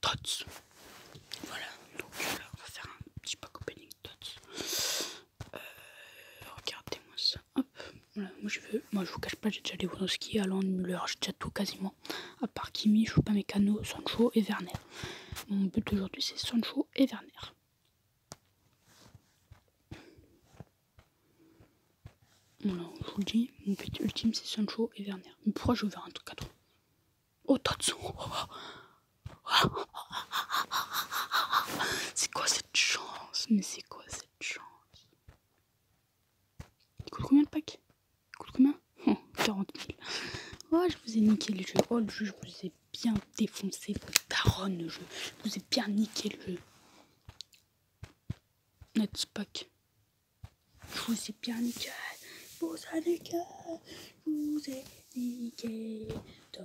Tots. Voilà, donc là on va faire un petit pack opening Tots. Regardez-moi ça. Hop. Voilà, moi je vous cache pas, j'ai déjà Lewandowski, Haaland, Müller, j'ai déjà tout quasiment. À part Kimi, Upamecano, Sancho et Werner. Mon but aujourd'hui c'est Sancho et Werner. Voilà, je vous le dis, mon but ultime c'est Sancho et Werner. Mais pourquoi je veux un truc à trop? Oh, Tatsu. C'est quoi cette chance? Mais c'est quoi cette chance? Il coûte combien le pack? Il coûte combien? 40 000. Oh, je vous ai niqué le jeu. Oh, le jeu, je vous ai bien défoncé. Daronne, le jeu. Je vous ai bien niqué le jeu. Let's pack. Je vous ai bien niqué. Je vous ai niqué. Je vous ai niqué. Je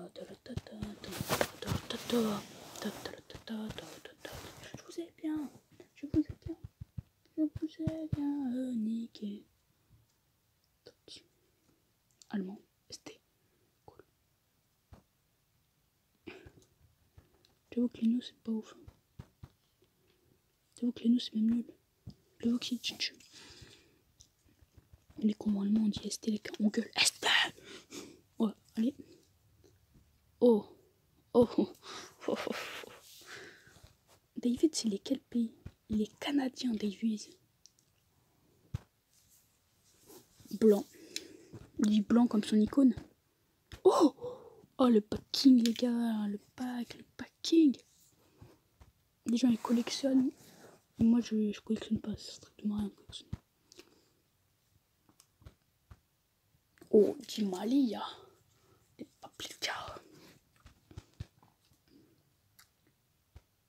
vous ai bien. Je vous ai bien. Je vous ai bien niqué. Allemand. ST. Cool. J'avoue que les noms c'est pas ouf. J'avoue que les noms c'est même nul. J'avoue que c'est tchitch. Les cons allemands on dit ST, les gars on gueule ST. Ouais, allez. Oh. Oh. Oh. Oh. Oh. David c'est les quel pays? Il est canadien David. Blanc. Il dit blanc comme son icône. Oh. Oh le packing les gars. Le packing. Les gens ils collectionnent. Et moi je collectionne pas, c'est strictement rien collectionner. Oh, Di Maria. Les paprika.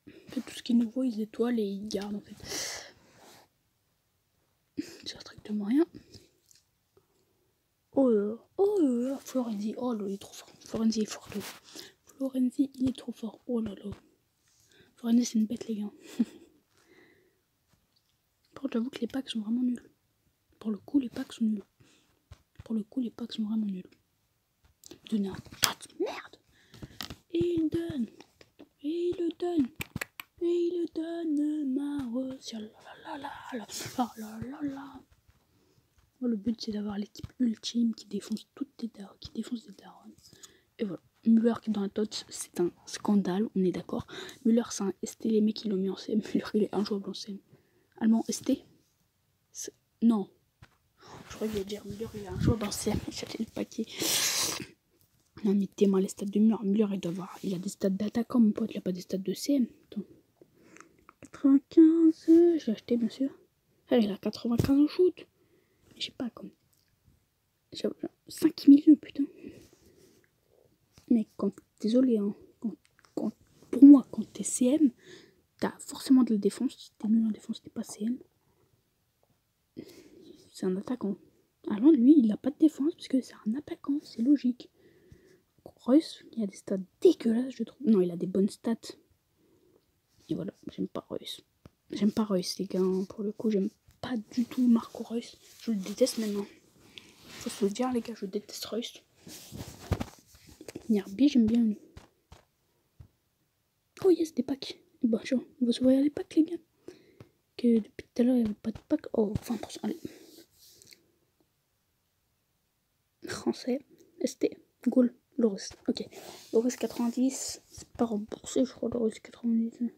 En fait, tout ce qui est nouveau, ils étoilent et ils gardent en fait. C'est strictement rien. Oh, Florenzi. Oh là, il est trop fort. Florenzi est fort. Florenzi, il est trop fort. Oh là là. Florenzi, c'est une bête, les gars. Par contre, j'avoue que les packs sont vraiment nuls. Pour le coup, les packs sont nuls. Pour le coup, les packs sont vraiment nuls. Donnez un pot. Merde. Et il donne. Et il le donne. Et il le donne. Marre. Le but c'est d'avoir l'équipe ultime qui défonce toutes tes darons, qui défonce des darons. Et voilà. Müller qui est dans la tots, c'est un scandale, on est d'accord. Müller c'est un ST, les mecs qui l'ont mis en CM. Müller il est injouable en CM. Allemand ST? Non. Je crois qu'il allait dire Müller il est injouable en CM. J'allais le paquet. Non mais t'es mal les stats de Müller. Müller il a des stats d'attaquant mon pote, il a pas des stats de CM. Attends. 95, j'ai acheté bien sûr. Ah, il a 95 au shoot. Je sais pas comme. 5 millions putain. Mais quand. Désolé hein. Pour moi, quand t'es CM, t'as forcément de la défense. Si t'es nul en défense, t'es pas CM. C'est un attaquant. Alors lui, il a pas de défense parce que c'est un attaquant, c'est logique. Reus, il a des stats dégueulasses, je trouve. Non, il a des bonnes stats. Et voilà, j'aime pas Reus. J'aime pas Reus, les gars. Pour le coup, j'aime pas du tout Marco Reus. Je le déteste maintenant. Faut se le dire, les gars, je déteste Reus. Nierbi, j'aime bien lui. Oh yes, des packs. Bonjour, vous voyez les packs, les gars? Que depuis tout à l'heure, il n'y avait pas de pack. Oh, 20%. Allez. Français. ST. Gaulle. Loris. Ok. Loris 90. C'est pas remboursé, je crois, Loris 90.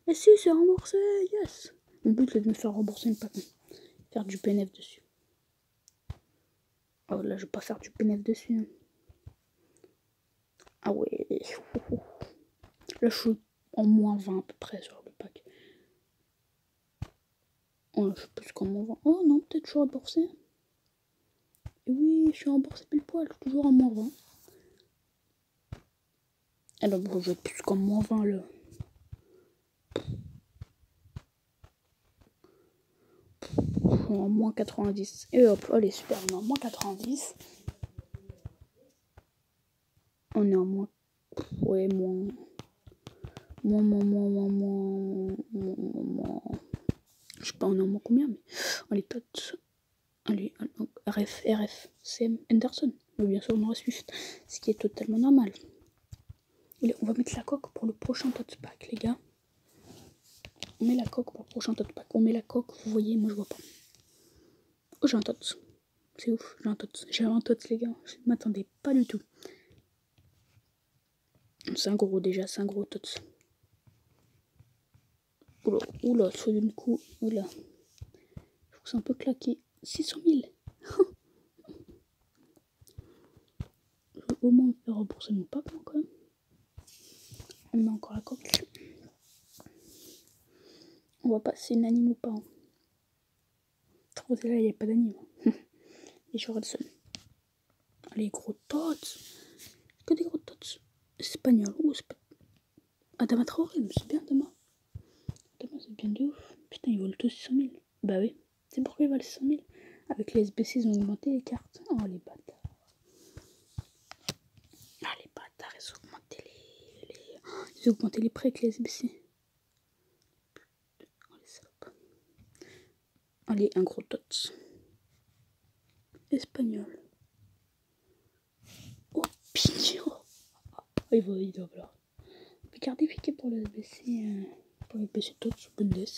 Mais si, c'est remboursé. Yes. Mon but, c'est de me faire rembourser une pack. Faire du PNF dessus. Oh là, je vais pas faire du PNF dessus. Hein. Ah ouais. Là, je suis en moins 20 à peu près sur le pack. Oh, je suis plus qu'en moins 20. Oh non, peut-être je suis remboursé. Et oui, je suis remboursé pile poil, toujours en moins 20. Alors bon, je vais être plus qu'en moins 20 là. En moins 90. Et hop, allez, super, on est en moins 90. On est en moins. Ouais, moins. Je sais pas, on est en moins combien, mais. Allez, tots. Allez, RF, CM, Henderson. Mais bien sûr, on aura Swift. Ce qui est totalement normal. On va mettre la coque pour le prochain tot pack, les gars. On met la coque pour le prochain tot pack. On met la coque, vous voyez, moi je vois pas. Oh, j'ai un tot. C'est ouf, j'ai un tot. J'ai un tot, les gars. Je ne m'attendais pas du tout. C'est un gros déjà, c'est un gros tot. Oula, oula, sur une coup, oula. Je trouve que c'est un peu claqué. 600 000. Je vais au moins me faire rembourser mon pack, moi, quand même. On met encore la coque. On va passer une anime ou pas. Hein. Trop là, il n'y a pas d'anime. Et j'aurai le seul. Allez, gros tots. Que des gros tots. Espagnol. Oh, c'est pas. Ah, Dama Traoré, mais c'est bien, Dama. Dama, c'est bien de ouf. Putain, ils volent tous 600 000. Bah oui. C'est pourquoi ils valent 600 000. Avec les SBC, ils ont augmenté les cartes. Oh, les bâtards. Ah, les bâtards, ils ont augmenté ils ont augmenté les prêts avec les SBC. Oh, les salopes. Allez, un gros tots. Espagnol. Oh, piqué. Oh, il doit falloir. Regardez piqué pour le SBC. Pour les BC tots Bundes.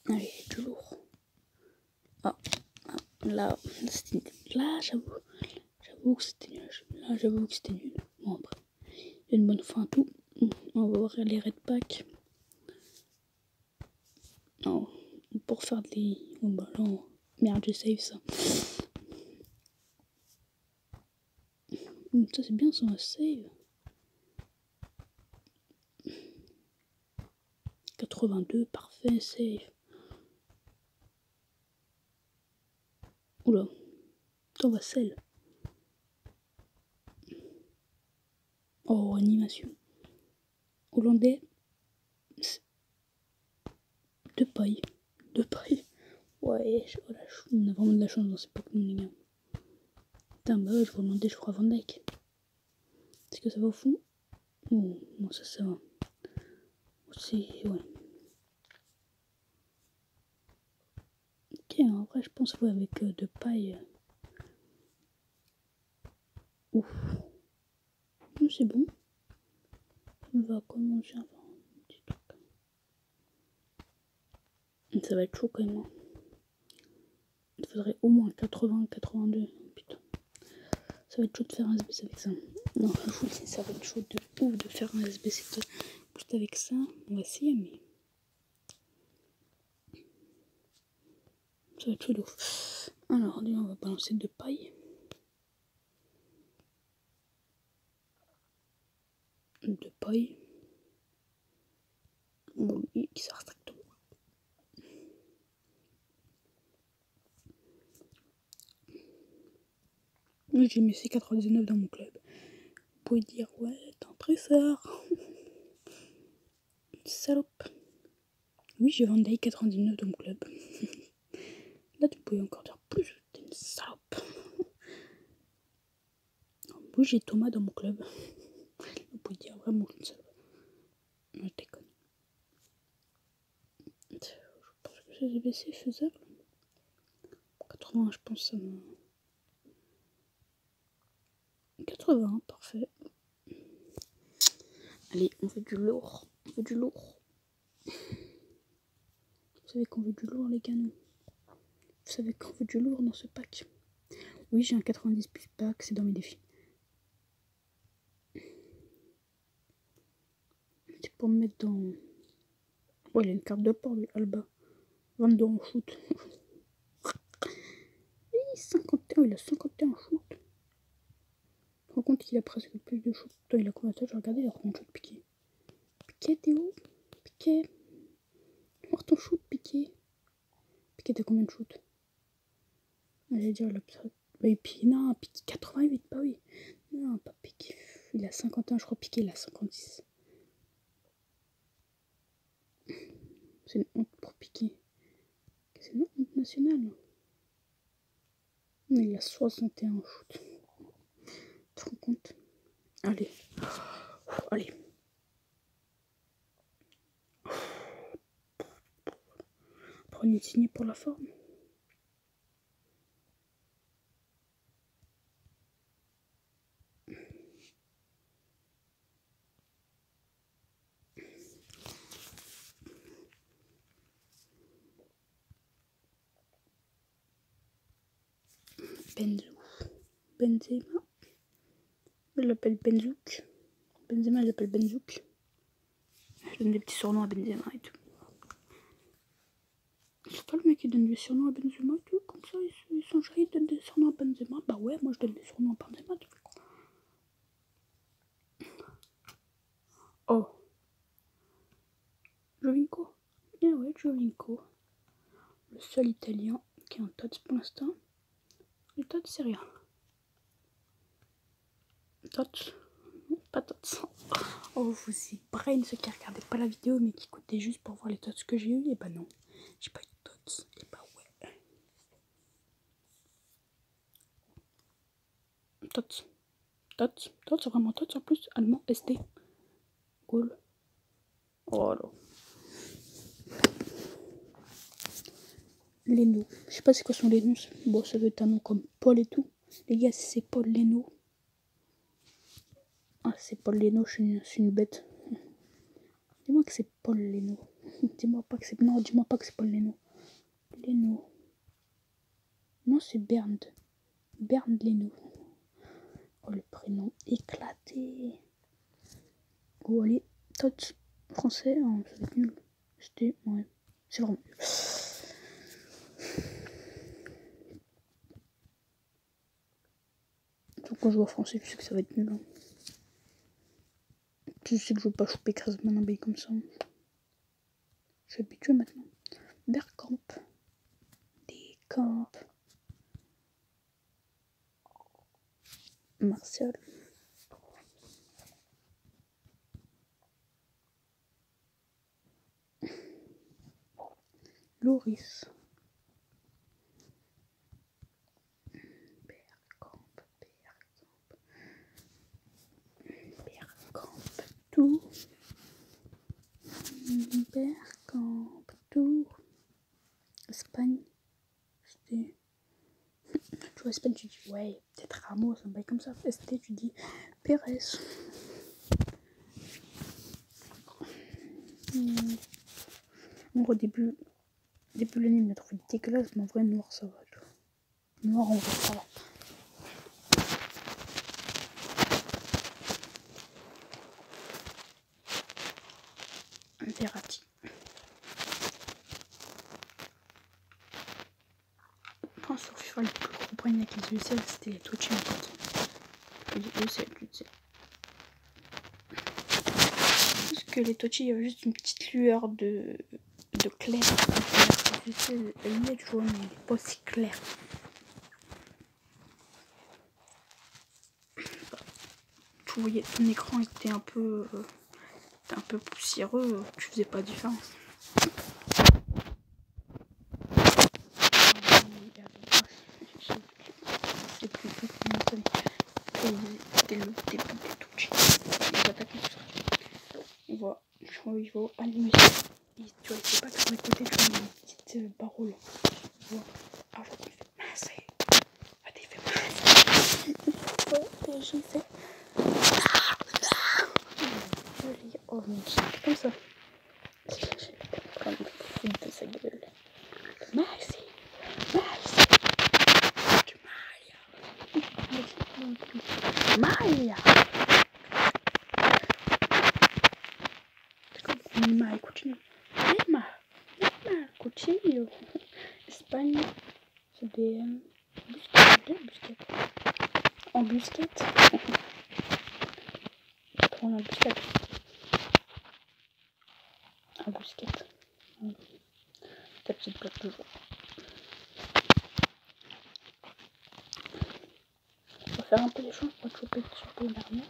Allez, du lourd. Ah, là, j'avoue que c'était nul. Là, j'avoue que c'était nul. Bon, après, il y a une bonne fin à tout. On va voir les red packs. Non, pour faire des. Oh bah non, merde, j'ai save ça. Ça, c'est bien, ça, un save. 82, parfait, save. Oula, on va sell. Oh, animation. Hollandais. De paille. Ouais, on a vraiment de la chance dans ces Pokémon, les gars. Putain, bah ouais, je vais demander, je crois, Van Dyke. Est-ce que ça va au fond? Oh, non, ça va. C'est. Ouais. Ok, en vrai, je pense, ouais, avec de paille. Ouf. C'est bon. On va commencer à faire un petit truc. Ça va être chaud quand même. Hein. Il faudrait au moins 80, 82. Putain. Ça va être chaud de faire un SBC avec ça. Non, je vous dis, ça va être chaud de ouf de faire un SBC juste avec ça. On va essayer, mais. Ça va être chaud de ouf. Alors, on va balancer de paille. De paille. Bon, qui sert strictement. J'ai mis C99 dans mon club. Vous pouvez dire, ouais, t'es un tresseur. Salope. Oui, j'ai vendu 99 dans mon club. Là, tu pouvais encore dire plus, t'es une salope. Oui, j'ai Thomas dans mon club. Vous pouvez dire vraiment une salope. Je déconne. Je pense que c'est baissé faisable. 80, je pense ça me. 80, parfait. Allez, on fait du lourd. On fait du lourd. Vous savez qu'on veut du lourd, les gars, nous. Vous savez qu'on veut du lourd dans ce pack. Oui, j'ai un 90 plus pack, c'est dans mes défis. C'est pour me mettre dans. Ouais, il a une carte de port, lui, Alba. 22 en shoot. Et 51, il a 51 en shoot. Je me rends compte qu'il a presque plus de shoot. Toi, il a combien de shoot? J'ai regardé, il a combien de shoot Piqué. Piqué, t'es où? Piqué. Voir ton shoot, Piqué. Piqué, t'as combien de shoot? J'allais dire le. Et puis, non, Piqué 88, bah oui. Non, pas Piqué. Il a 51, je crois. Piqué, il a 56. C'est une honte pour Piqué. C'est une honte nationale. Il a 61 shoot. Tu te rends compte? Allez. Allez. Prenez une signée pour la forme. Benzema. Il l'appelle Benzouk. Benzema, il l'appelle Benzouk. Je donne des petits surnoms à Benzema et tout. C'est pas le mec qui donne des surnoms à Benzema et tout, comme ça ils sont jaloux, ils donnent des surnoms à Benzema. Bah ouais, moi je donne des surnoms à Benzema, tu fais quoi? Oh, Giovinco. Bien ouais, Giovinco. Le seul italien qui est en tots pour l'instant. Les tots c'est rien. Tots. Pas tots. Oh, vous y brain ceux qui regardaient pas la vidéo mais qui écoutaient juste pour voir les tots que j'ai eu. Et bah non, j'ai pas eu de tots. Et bah ouais. Tots. Tots. Tots, c'est vraiment tots en plus. Allemand, ST. Cool. Oh là. Les noms. Je sais pas c'est quoi sont les noms. Bon, ça doit être un nom comme Paul et tout. Les gars, si c'est Paul Leno. Ah, c'est Paul Leno, je suis une bête. Dis-moi que c'est Paul Leno. Dis-moi pas que c'est. Non, dis-moi pas que c'est Paul Leno. Leno. Non, c'est Bernd. Bernd Leno. Oh, le prénom éclaté. Oh, allez. Tots. Français. Oh, ça va être nul. C'était. Ouais. C'est vraiment nul. Donc, quand je vois français, je sais que ça va être nul. Hein. Je sais que je veux pas choper Krazman un bail comme ça. Je suis habitué maintenant. Bergkamp. Descamps. Martial. Loris. Bergkamp. Tout. Bergkamp. Tout. Espagne. C'était. Tu vois, Espagne, tu dis, ouais, peut-être Ramos, un bail comme ça. ST, tu dis Pérez. En gros, début de l'année, il m'a trouvé dégueulasse, mais en vrai, noir, ça va. Noir, en vrai, ça va. Verratti. Enfin, sur FIFA, le plus gros problème avec les UCL, c'était les Tochi, mon pote. Les UCL, tu sais. Parce que les Tochi, il y avait juste une petite lueur de clair. Les UCL, elle est jaune, mais elle n'est pas aussi claire. Tu voyais, ton écran était un peu poussiéreux, tu faisais pas de différence. Il va allumer ça. Et tu vois, c'est pas que sur les côtés, tu vois, une petite barreau. Tu vois. Ah, il fait mince. Ah, il fait mince. Et j'ai fait. Oh mon dieu, comme ça. J'ai plein de foutre de sa gueule. Maxi. Maria. Neymar, continue. Neymar, continue. Espagne, CDM. Busquets. En busquette. En busquette. En busquette. Ta petite plaque toujours. On va faire un peu d'échange pour te choper sur le dernier.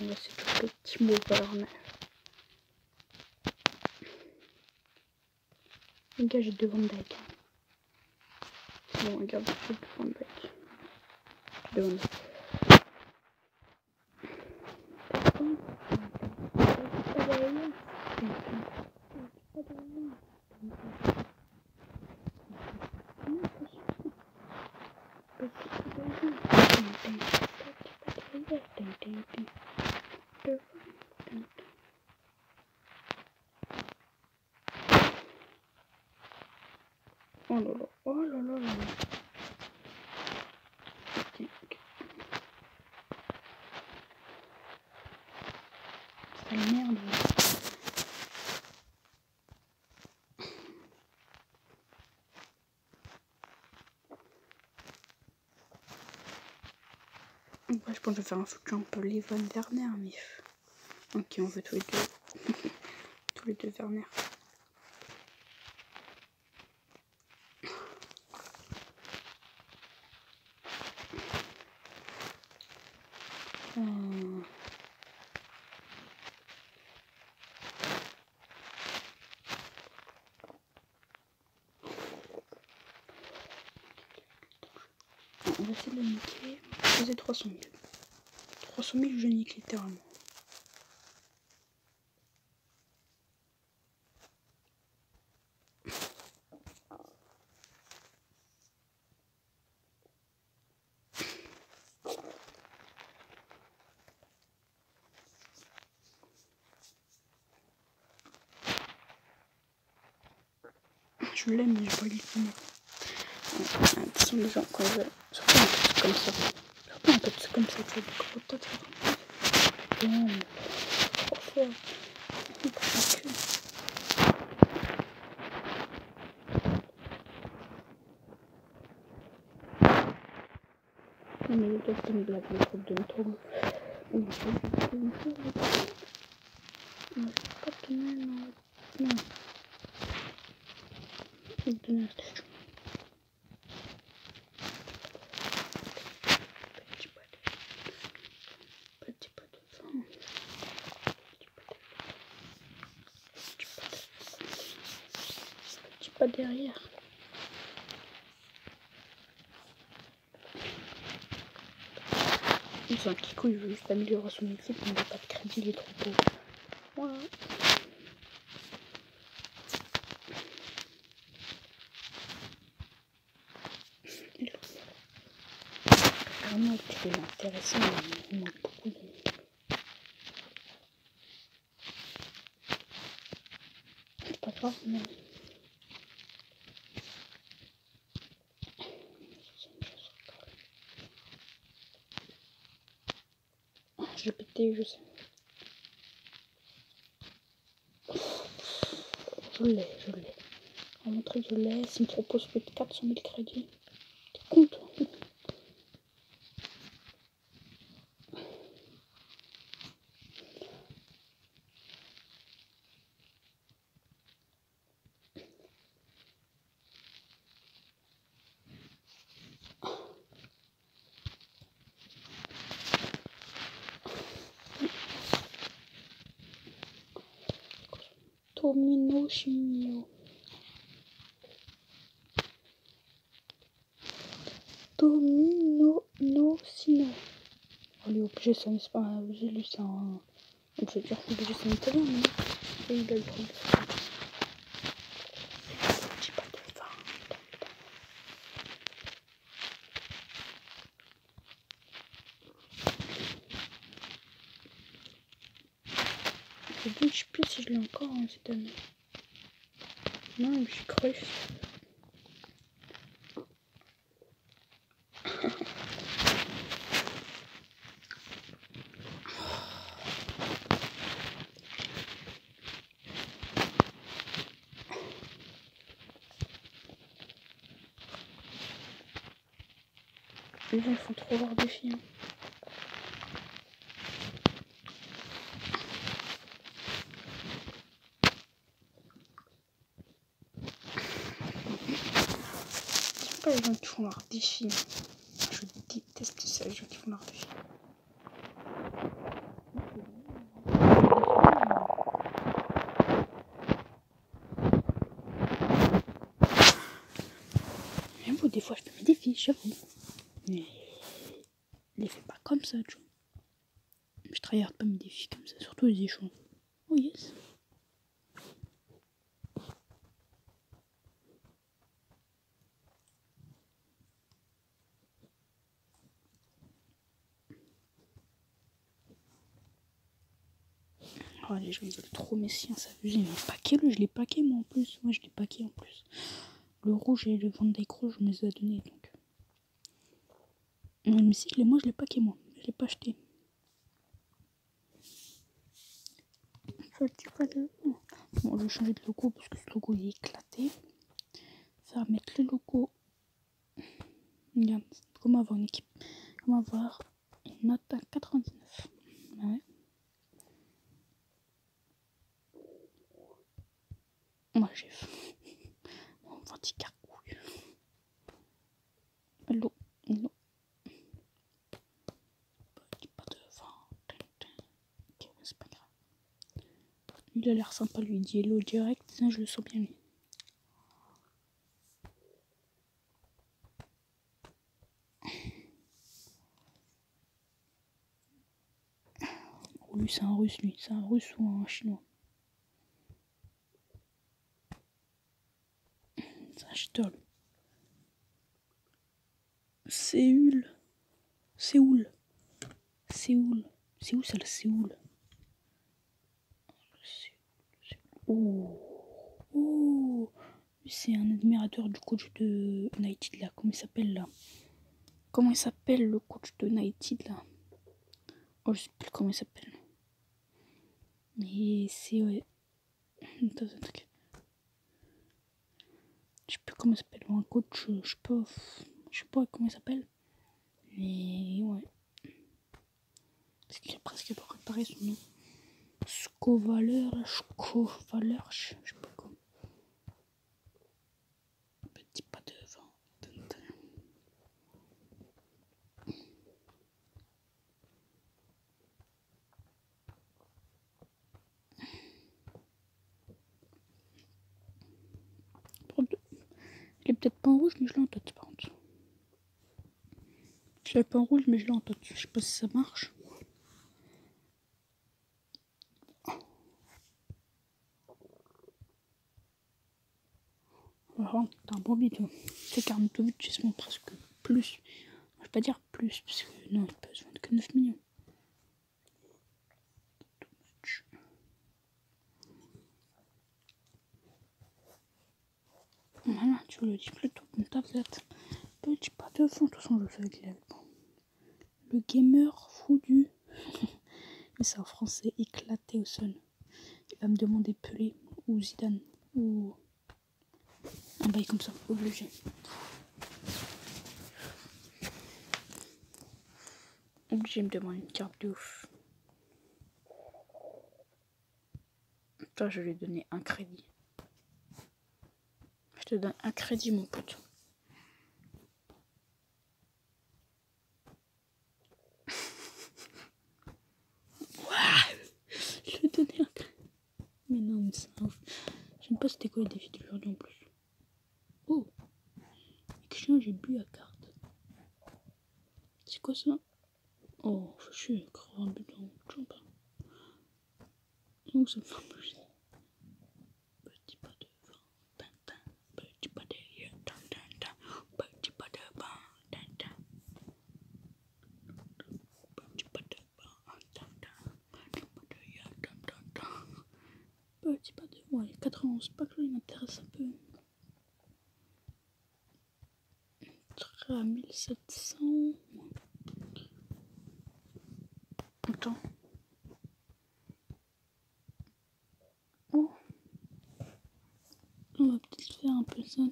On va essayer de choper Timo Werner. Les gars, j'ai 2 Van Dijk. Bon, regarde, j'ai 2 Van Dijk. 2 Van Dijk. Oh là là, oh là là là là. Ok, ok. Sale merde. Après, je pense que je vais faire un foutu un peu les Von Werner, mais... Ok, on veut tous les deux. Tous les deux Werner. On va essayer de le niquer. On va poser 300 000. 300 000, je nique littéralement. Je l'aime, mais je vais pas lui finir. Attention les gens, quand je... Surtout un peu comme ça. Surtout un peu comme ça, tu vois, des gros tas de... Non, 3 fois. Non mais le top d'une blague, le top d'une trop. Oui, je vais non, pas de non. Non. Je vais te donner un stage. Petit pas de vent. Petit pas derrière. C'est un petit coup, il veut juste améliorer son équipe, mais il n'a pas de crédit, il est trop pauvre. Voilà. Vraiment, il est intéressant, mais il manque beaucoup de... C'est pas grave, mais... J'ai pété, je sais. Je l'ai. On va montrer que je l'ai. S'il me propose plus de 400 000 crédits, t'es con, toi. Tomino Chimio. Tomino no Sino. On est obligé, ça n'est pas obligé, lui c'est un... On peut dire que obligé, c'est un italien, mais il a le droit de faire. J'ai pas de vin. Je sais plus si je l'ai encore cette année. Non, j'y cru. Les gens ils font trop leur défi. Hein. C'est pas les gens qui font leur défi. Je déteste ça, les gens qui font leur défi. Même vous, des fois, je fais mes défis, j'avoue. Mais je les fais pas comme ça, tu vois. Je tryhard pas mes défis comme ça, surtout les échanges. Oh yes. Oh, les gens ils veulent trop Messi, ça veut dire, il paqué, je l'ai paqué moi en plus. Moi je l'ai paqué en plus. Le rouge et le Van Dijk rouge, on me les a donnés. Donc. Mais si, moi je l'ai pas qu'à moi. Je l'ai pas acheté. Bon, je vais changer de logo parce que ce logo il est éclaté. Ça va mettre le logo. Regarde, comment avoir une équipe. Comment avoir une note à 99. Ouais. Moi j'ai mon venticarcouille. L'eau. Pas de vent. Ok, c'est pas grave. Il a l'air sympa, lui, il dit hello direct. Ça, je le sens bien, lui. Oh, lui, c'est un russe, lui. C'est un russe ou un chinois. C'est un acheteur, lui. Séoul. C'est où ça, le Séoul? Oh. Oh. Lui, c'est un admirateur du coach de United, là. Comment il s'appelle, là? Comment il s'appelle, le coach de United, là? Oh, je sais plus comment il s'appelle. Mais c'est... Ouais. Attends, un truc. Je sais plus comment il s'appelle. Un coach, je sais pas comment il s'appelle. Mais ouais. Parce qu'il a presque pas préparé son nom. Scovaler, je sais pas comment. Petit pas de vent. Je l'ai peut-être pas en rouge, mais je l'ai en tête par contre. Je l'ai pas en rouge, mais je l'ai en tête. Je sais pas si ça marche. Alors, t'as un bon bidon. C'est Karnatovic, ils se vend presque plus. Je vais pas dire plus, parce que non, il peut se vendre que 9 millions. Voilà, tu le dis plutôt comme tablette. Petit pas de fond, de toute façon, je sais qu'il avait bon. Le gamer fou du. Mais c'est en français, éclaté au sol. Il va me demander Pelé ou Zidane ou un bail comme ça, obligé. Obligé me demander une carte de ouf. Toi, je lui ai donné un crédit. Je te donne un crédit, mon pote. Je lui ai donné un crédit. Mais non, mais c'est ouf. J'aime pas c'était quoi les défis d'aujourd'hui en plus. Oh, exchange j'ai bu à carte. C'est quoi ça? Oh, je suis grave un but dans le pas. Donc ça me fait plus. Petit pas de vent, tintin. Petit pas de tintin. Petit pas de vent, tintin. Petit pas de vent, tintin. Petit pas de tintin. Petit pas de... Ouais, 91, pas que là, il m'intéresse un peu. À 1700. Attends. Oh. On va peut-être faire un peu ça.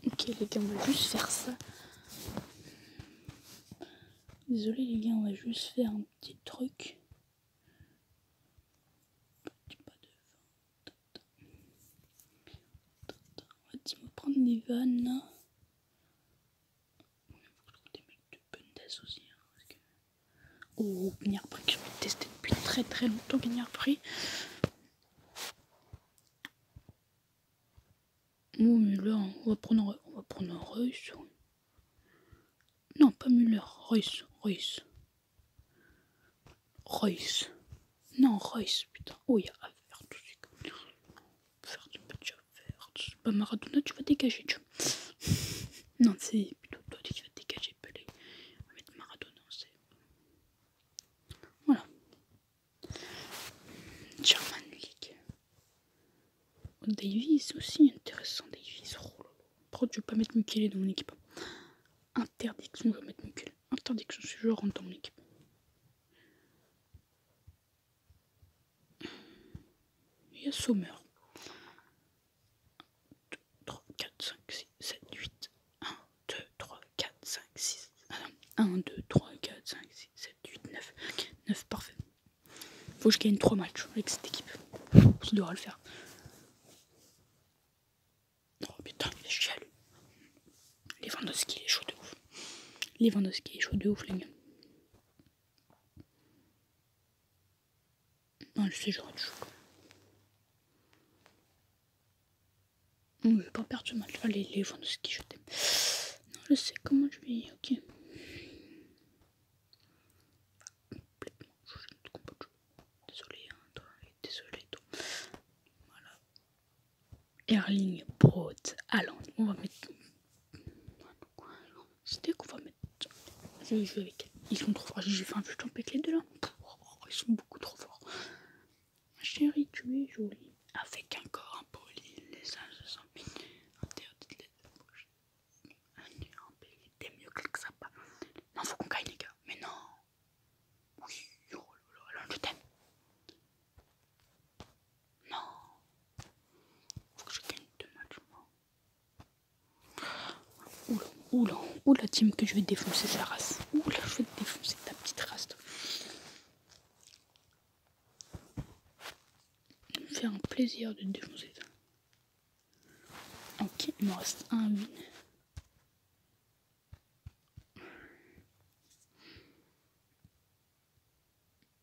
Ok les gars, on va juste faire ça. Désolé les gars, on va juste faire un petit truc. Petit pas de vent. On va prendre les vannes là. Il faut que je trouve des mecs de Bundes aussi. Hein, que... Oh, Binière Prix, que je vais tester depuis très très longtemps. Binière Prix. Oh, mais là, on va prendre un Reus. Non, pas Müller, Reus. Non, Reus, putain. Oh, il y a à faire tout de suite. Faire du petit affaire. Pas Maradona, tu vas dégager, tu vois. Non, c'est plutôt toi qui vas dégager Pelé. On va mettre Maradona, c'est. Voilà. German League. Davies aussi intéressant. Davies. Oh là là. Pourquoi tu veux pas mettre Mukele dans mon équipe? Interdiction, je vais mettre Mukele. Interdiction, si je rentre dans mon équipe. Il y a Sommer. 2, 3, 4, 5, 6, 7, 8. 1, 2, 3, 4, 5, 6. 1, 2, 3, 4, 5, 6, 7, 8, 9. 9, parfait. Faut que je gagne 3 matchs avec cette équipe. Ça devra le faire. Oh putain, il est chial. Lewandowski, il est chaud de ouf. Lewandowski est chaud de ouf, les gars. Non, je sais, j'aurais du chaud. Je vais pas perdre ce match. Allez, Lewandowski, je t'aime. Non, je sais comment je vais. Ok. Complètement changé de combat de jeu. Désolé, hein, toi. Désolé, toi. Voilà. Erling Braut Haaland. On va mettre. C'était qu'on va mettre. Je vais jouer avec. Ils sont trop forts. J'ai fait un jeu avec les deux là. Ils sont beaucoup trop forts. Ma chérie, tu es jolie. Avec un corps impoli, les singes se sont mis. Interdit les approches. T'es mieux que ça pas. Non, faut qu'on gagne, les gars. Mais non. Oui, oh là là, je t'aime. Non. Faut que je gagne 2 matchs. Oula, team que je vais défoncer sa race. Oula, je vais te défoncer ta petite race. Ça me fait un plaisir de te défoncer ça. Ok, il me reste un win.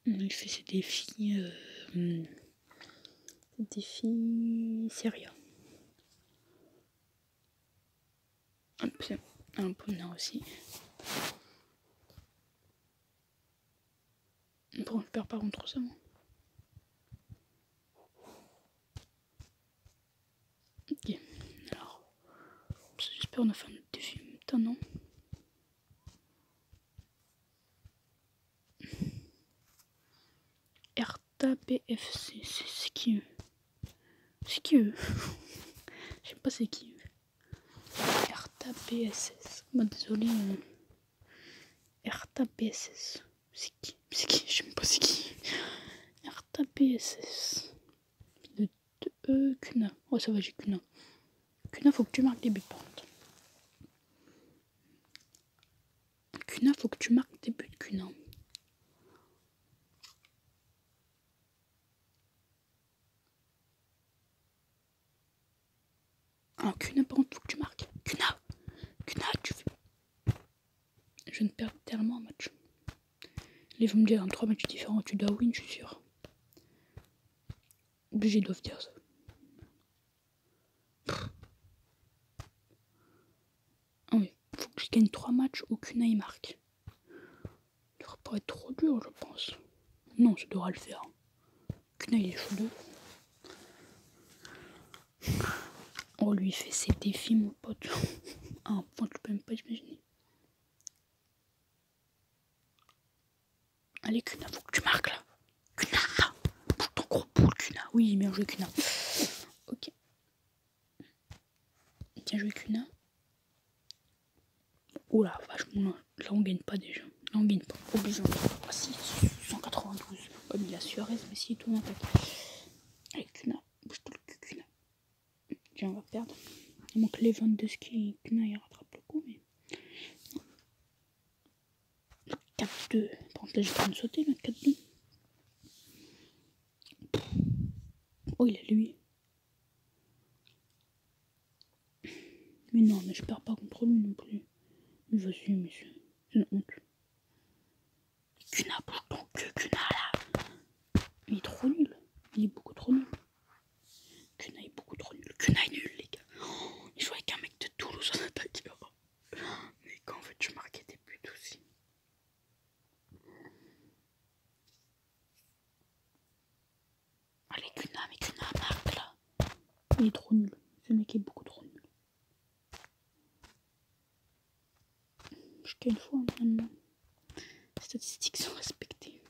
Il fait ses défis. Défis sérieux. Un peu non aussi. Bon, je perds pas contre ça, moi. Ok, alors. J'espère qu'on a fait un autre défi. Putain, non. Hertha BFC, c'est qui eux? C'est qui eux? Je sais pas c'est qui eux. Hertha BSS. Bah, désolé. Hertha BSS. C'est qui? C'est qui? Je sais même pas c'est qui. Hertha BSS. Kuna. Oh, ça va, j'ai Kuna. Kuna, faut que tu marques des buts par contre. Kuna, faut que tu marques des buts, Kuna. Alors, Kuna, par contre, faut que tu marques. Kuna, tu fais. Je viens de perdre tellement un match. Les vont me dire, en 3 matchs différents, tu dois win, je suis sûr. Obligé, doivent dire ça. Ah oui, faut que je gagne 3 matchs où Kuna il marque. Ça devrait pas être trop dur, je pense. Non, ça devra le faire. Kuna il est chaud de. Oh, lui il fait ses défis, mon pote. À un point que je peux même pas imaginer. Allez, Kuna, faut que tu marques là. Kuna, pour ton gros boule, Kuna. Oui, bien joué, Kuna. Ok. Bien joué, Kuna. Oh la vache, là on gagne pas déjà. Là on gagne pas. Obligé. Ah si, 192. Ouais, mais il a Suarez, mais si, tout l'attaque. Allez, Kuna, bouge-toi le cul, Kuna. Tiens, on va perdre. Il manque les 22 skis. Kuna, il rattrape le coup, mais. 4-2. Par contre, là, j'ai pas de sauter, le 4-2. Oh, il a lui. Mais non, mais je perds pas contre lui non plus. Mais vas-y, monsieur. C'est une honte. Kuna, bouge ton cul, Kuna, là. Il est trop nul. Il est beaucoup trop nul. Kuna est beaucoup trop nul. Kuna est nul, les gars. Oh, il joue avec un mec de Toulouse en attaque. Mais quand veux-tu marquer des buts aussi? Allez, Kuna, mais Kuna marque là. Il est trop nul. Ce mec est beaucoup trop nul. Jusqu'à une fois, normalement. Les statistiques sont respectées.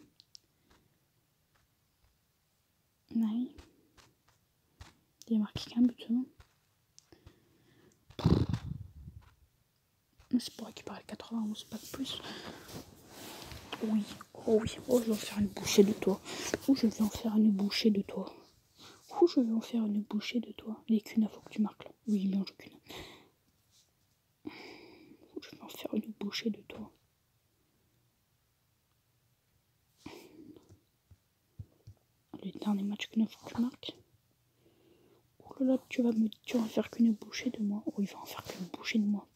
Oui. Il a marqué qu'un but seulement. C'est pour récupérer le 91, pas de plus. Oui, oh oui, oh je vais en faire une bouchée de toi. Oh je vais en faire une bouchée de toi. Oh je vais en faire une bouchée de toi. Les Cuna, faut que tu marques là. Oui, bien joué Cuna. Oh, je vais en faire une bouchée de toi. Le dernier match Cuna, faut que tu marques. Oh là là, tu vas en faire qu'une bouchée de moi. Oh il va en faire qu'une bouchée de moi.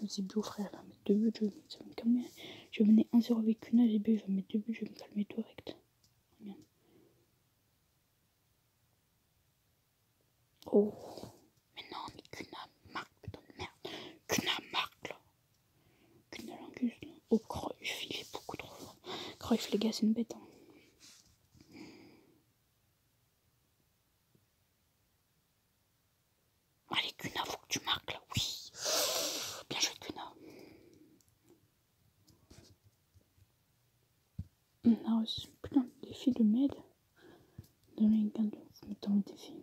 Vas-y Bio frère, il va mettre 2 buts, ça va me calmer. Je vais mener 1-0 avec Cuna, il va mettre 2 buts, je vais me calmer direct. Bien. Oh, mais non, mais Cuna marque, putain de merde. Cuna marque là. Cuna Lingus là. Oh, Cruyff, il est beaucoup trop fort. Cruyff, les gars, c'est une bête. Hein. Allez, Cuna, faut que tu marques là. Oui. Bien joué, Cuna. On a reçu plein de défis de med. Donnez une carte de mettant le défi.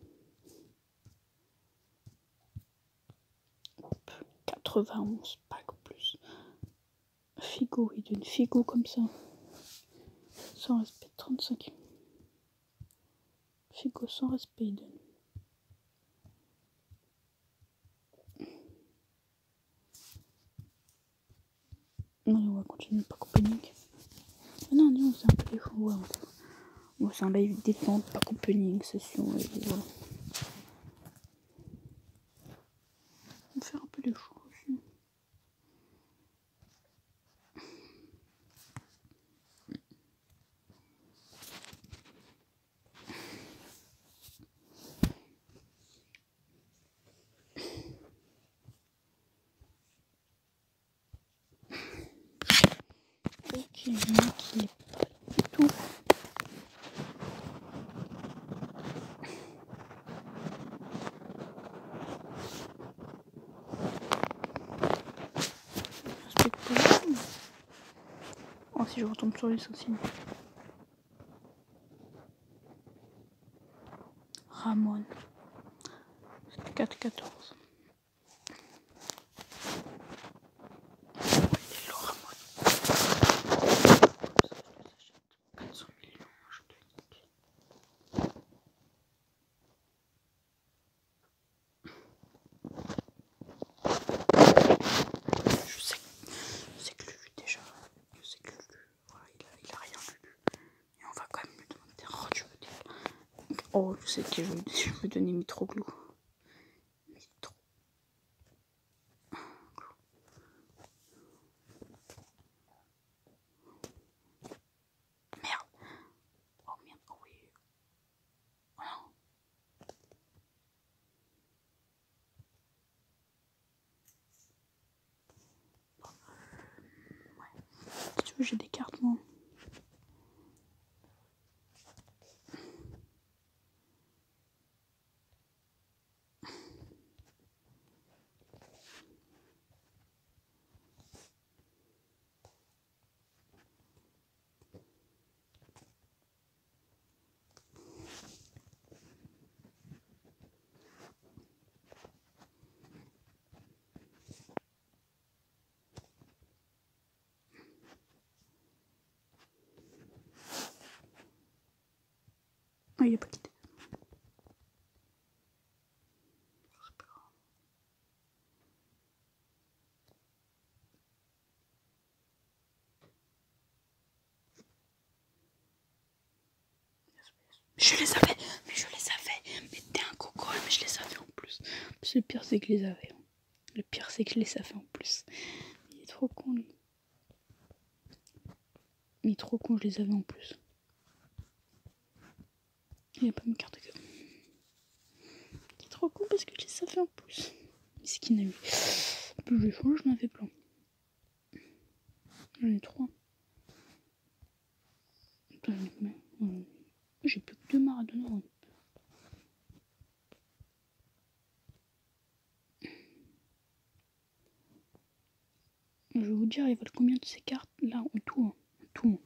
Hop, 91 packs plus. Figo, il donne Figo comme ça. Sans respect, 35. Figo sans respect, il donne. Allez, on va continuer par opening. Ah non, non, c'est un peu les fous. Ouais, bon, c'est un live détente, pas opening, session. Et voilà. On va faire un peu les fous aussi. Ok, il y en a qui est pas du tout. Oh, si je retombe sur l'essentiel. Ramon. 4-14. Hello Ramon. 400 millions, je te nique. Je sais que lui déjà. Je sais que lui, voilà, il a rien lu. Et on va quand même lui demander. Oh, tu veux dire. Oh, je sais que je veux donner Mitroglou. Merde. Oh merde, oh oui. Oh non. Ouais. Si tu veux, j'ai des cartes, moi. Ah, il a pas quitté. C'est pas grave. Je les avais, mais je les avais. Mais t'es un coco, mais je les avais en plus. Le pire, c'est que je les avais. Le pire, c'est que je les avais en plus. Il est trop con, lui. Il est trop con, je les avais en plus. Il a pas mes cartes que. Il est trop con parce que je les avais en plus. Miskin a eu. Plus je les change, j'en avais plein. J'en ai 3. J'ai plus que 2 Maradona. Je vais vous dire, il valent combien de ces cartes là en tout. En tout.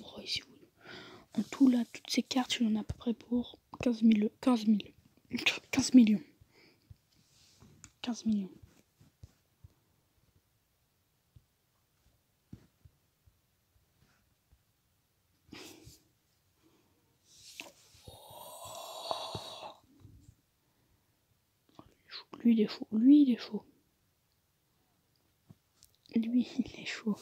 Oh, ici, En tout, là, toutes ces cartes, il y en a à peu près pour 15 millions. 15 millions. 15 millions. 15 millions. Lui, il est chaud. Lui, il est chaud. Lui, il est chaud.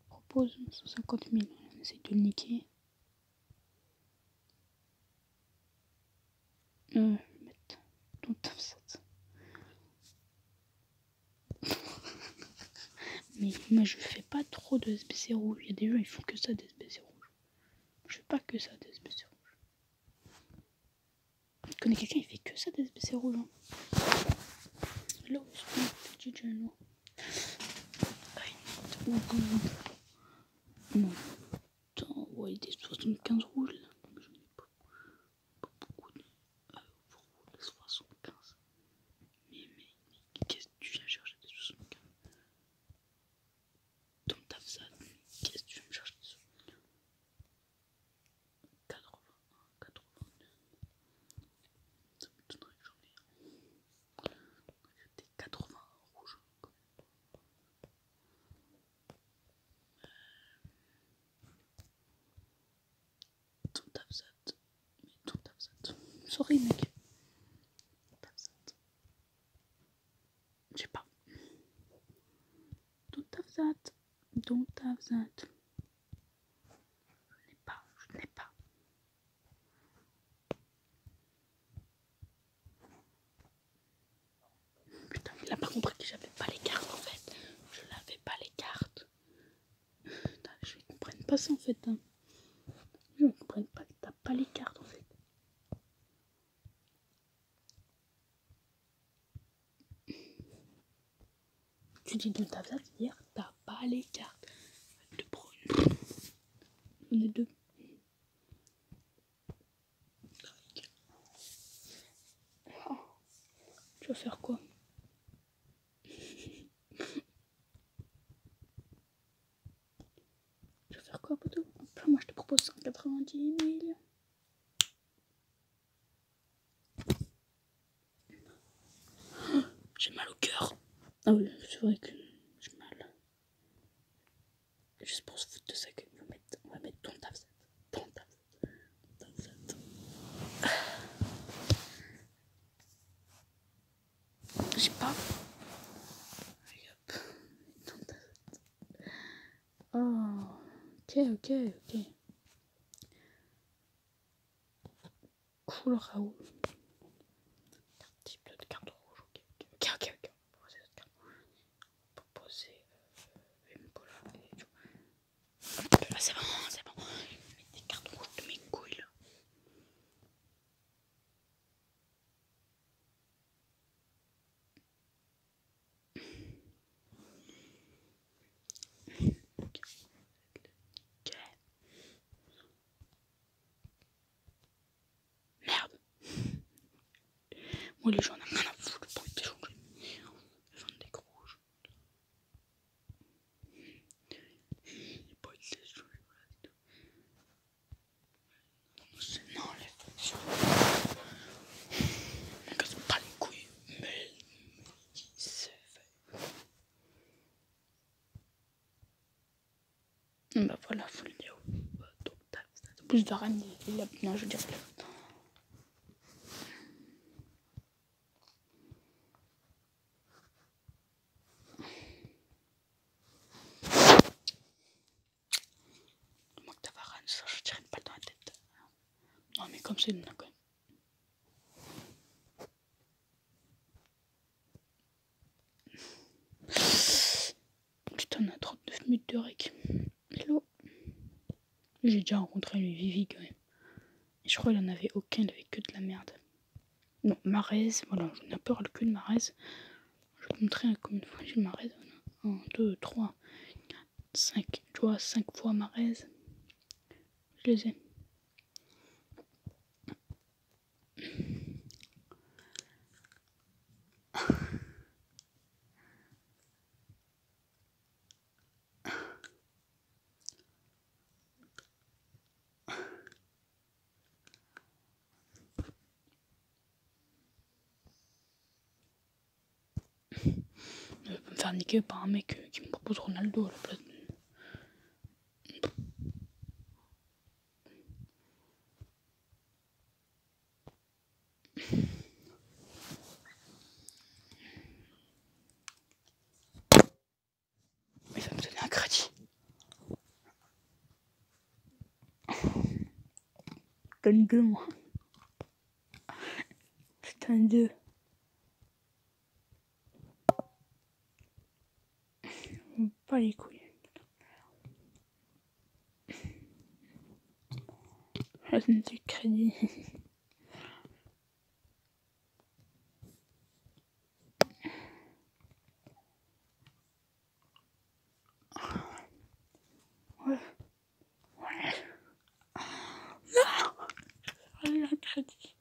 Propose 150 000. On essaye de le niquer. Mettre ton taf ça. Mais moi, je fais pas trop de SBC rouge. Il y a des gens, ils font que ça des SBC rouge. Je fais pas que ça des SBC rouge. Je connais quelqu'un, il fait que ça des SBC rouge. Hein. Hello, petit jeune. Non. Attends, ouais, des 75 rouges là. J'en ai pas beaucoup de 75. Mais qu'est-ce que tu viens chercher des 75? Ton taf ça, qu'est-ce que tu viens me chercher des 75? 81, 82. Ça m'étonnerait que j'en ai. Des 80 rouges. Ton taf ça. Mais ton taf ça. Sorry mec. Taf ça. Je sais pas. Ton taf ça. Ton taf ça. Je n'ai pas. Putain, il a pas compris que j'avais pas les cartes en fait. Je n'avais pas les cartes. Putain, je ne comprends pas ça en fait. Hein. Je ne comprends pas que t'as pas les cartes en fait. Tu dis de ta date hier, t'as pas les cartes. De brunes. On est deux. Oh. Tu vas faire quoi? Tu vas faire quoi, poteau? Moi, je te propose 190 000. J'ai mal au cœur. Ah oui, c'est vrai que j'ai mal. Juste pour se foutre de ça, on va mettre ton taf. Ton taf. J'ai pas. Oh, ok. Cool, Raoul. Type de carte rouge, ok. Proposer Mpola et tout. Ah, c'est bon. Je vais mettre des cartes rouges de mes couilles là. Ok. Merde. Moi les gens n'ont rien à foutre pour être échangés. Les gens des rouges. Les potes les échangés. Non, les on casse pas les couilles. Mais c'est fait. Bah voilà, faut le dire. Donc t'as plus de reine. Non, je veux dire. Moi que t'as varane, ça je dirais pas dans la tête. Non mais comme c'est une quand même. Putain, on a 39 minutes de rec. Hello. J'ai déjà rencontré lui Vivi quand même. Et je crois qu'il en avait aucun, il avait que de la merde. Non, Marez, voilà, j'en ai peur le cul de Marez. Je vais te montrer combien de fois j'ai Marez. 1, 2, 3, 4, 5. Tu vois, 5 fois Marez. Je les ai. faire niquer par un mec qui me propose Ronaldo à la place de... Il va me donner un crédit. Donne 2 moi. Putain 2. Pas les couilles. Je donne du crédit. Ouais. Non. J'ai un crédit.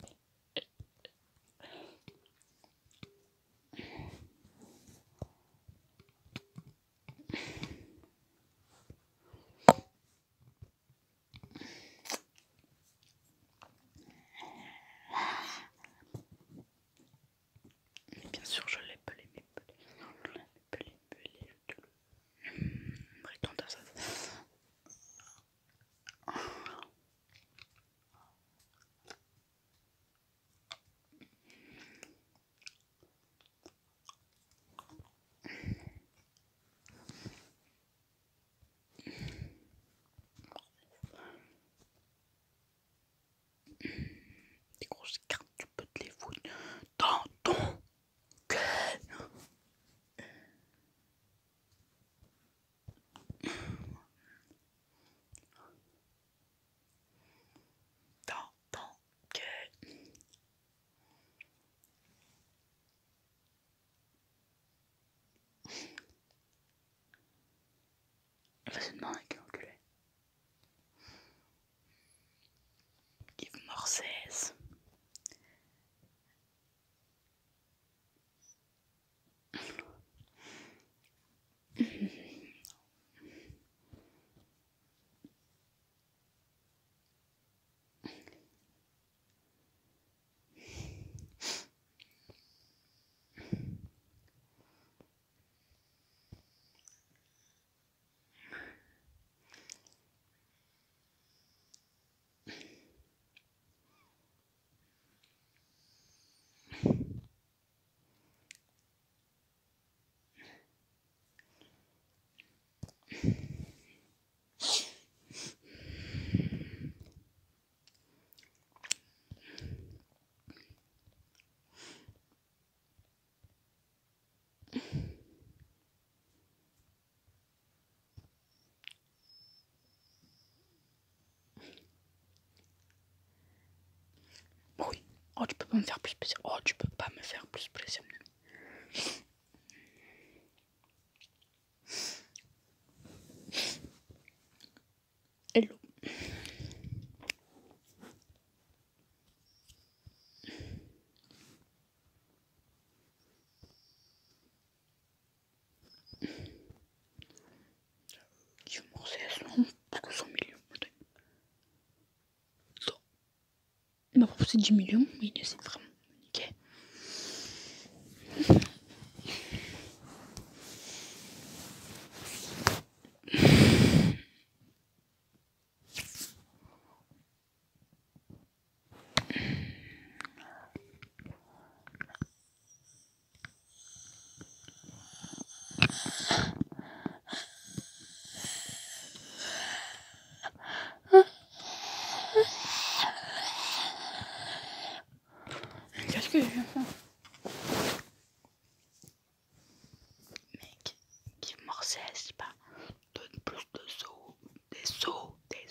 Bien sûr, je l'ai pelé, mais pelé. Prétendant ça. Des grosses cartes, tu peux te les foutre dans ton cœur. Dans ton cœur. Vas-y, demain avec l'enculé. Yves Morcès. Oui. Oh, tu peux pas me faire plus plaisir. Oh, tu peux pas me faire plus plaisir. Hello. Yves Morcès, non, parce que 100 millions. Il m'a proposé 10 millions, mais il essaie vraiment de me niquer. Qu'est-ce que je viens faire? Mec, Yves Morcès, pas donne plus de sous. Des sous. Des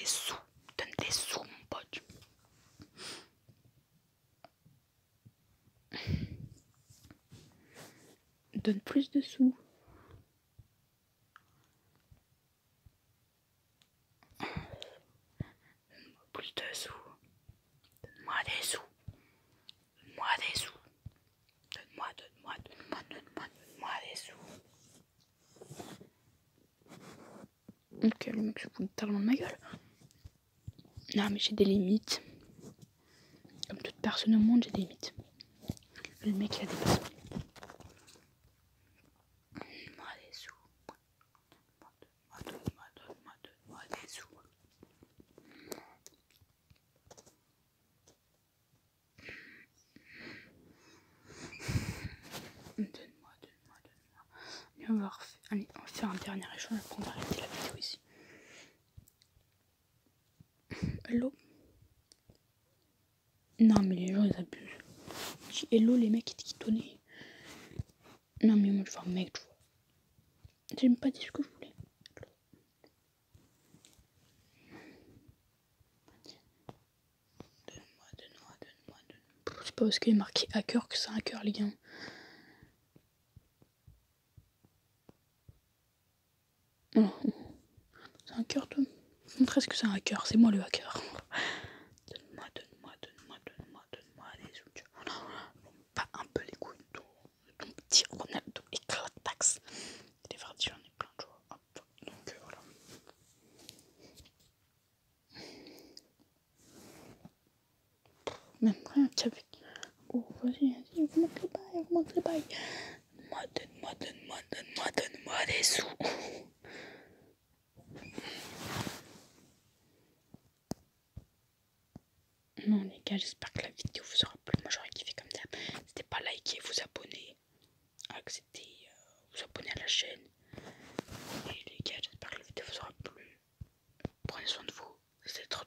sous. Donne des sous, mon pote. Donne plus de sous. Donne-moi plus de sous. Donne-moi des sous. Donne-moi des sous. Donne-moi des sous. Ok, le mec se fout tellement de ma gueule. Non, mais j'ai des limites. Comme toute personne au monde, j'ai des limites. Le mec, il a dépassé. Allez, on va faire un dernier échange, après on va arrêter la vidéo ici. Hello. Non mais les gens ils abusent. Je dis hello les mecs qui tonnaient. Non mais moi je vois un mec, tu vois. J'ai même pas dit ce que je voulais. Donne-moi. C'est pas parce qu'il est marqué hacker que c'est un hacker les gars. Non. C'est un hacker toi. Montre ce que c'est un hacker, c'est moi le hacker. Donne-moi des sous. Pas un peu les couilles de ton petit Ronaldo éclataxe. Les verdis, j'en ai plein de joueurs. Hop. Donc voilà. Même rien qu'avec. Oh, vas-y, remonte les bails. Donne-moi des sous. Non les gars, j'espère que la vidéo vous aura plu. Moi j'aurais kiffé comme ça. N'hésitez pas à liker, vous abonner, vous abonner à la chaîne. Et les gars, j'espère que la vidéo vous aura plu. Prenez soin de vous. C'était trop